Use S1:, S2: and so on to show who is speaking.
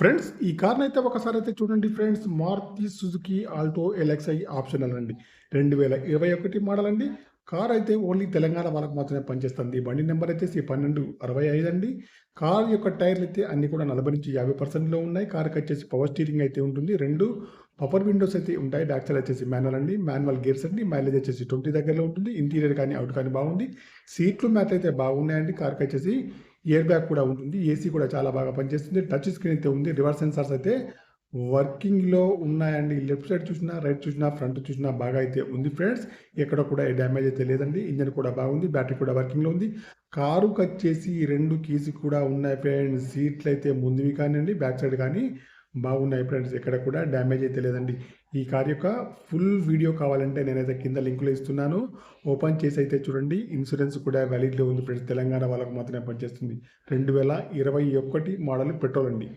S1: Friends ఈ కార్ని అయితే ఒకసారి అయితే చూడండి friends. Maruti Suzuki Alto LXI optional అండి. 2021 మోడల్ అండి. కార్ అయితే ఓన్లీ తెలంగాణ వాళ్ళకి మాత్రమే పనిచేస్తుంది. బండి నెంబర్ వచ్చేసి 1265 అండి. కార్ యొక్క టైర్లు అయితే అన్ని కూడా 40 నుంచి 50% ఉన్నాయి. కార్కి వచ్చేసి పవర్ స్టీరింగ్ అయితే ఉంటుంది. 2 పవర్ విండోస్ అయితే ఉంటాయి. బ్యాక్ సైడ్ వచ్చేసి మాన్యువల్ అండి. మాన్యువల్ గేర్స్ అండి. మైలేజ్ వచ్చేసి 20 దగ్గరలో ఉంటుంది. ఇంటీరియర్ కానీ అవుట్ కానీ బాగుంది. సీట్లు మ్యాట్ అయితే బాగున్నాయండి. కార్కి వచ్చేసి ఎయిర్ బ్యాగ్ కూడా ఉంటుంది. ఏసీ కూడా చాలా బాగా పనిచేస్తుంది. టచ్ స్క్రీన్ అయితే ఉంది. రివర్స్ సెన్సార్స్ అయితే వర్కింగ్‌లో ఉన్నాయండి. లెఫ్ట్ సైడ్ చూసినా, రైట్ చూసినా, ఫ్రంట్ చూసినా బాగా అయితే ఉంది ఫ్రెండ్స్. ఎక్కడ కూడా ఏ డ్యామేజ్ అయితే లేదండి. ఇంజిన్ కూడా బాగుంది. బ్యాటరీ కూడా వర్కింగ్‌లో ఉంది. కారుకొచ్చేసి 2 కీస్ కూడా ఉన్నాయి ఫ్రెండ్స్. సీట్లయితే ముందువి కానియండి, బ్యాక్ సైడ్ కానీ బాగున్నాయి ఫ్రెండ్స్. ఎక్కడ కూడా డ్యామేజ్ అయితే లేదండి. ఈ కార్ యొక్క ఫుల్ వీడియో కావాలంటే నేనైతే కింద లింక్‌లో ఇస్తున్నాను. ఓపెన్ చేసి అయితే చూడండి. ఇన్సూరెన్స్ కూడా వ్యాలిడ్‌లో ఉంది ఫ్రెండ్స్. తెలంగాణ వాళ్ళకి మాత్రమే పనిచేస్తుంది. 2021 మోడల్ పెట్రోల్ అండి.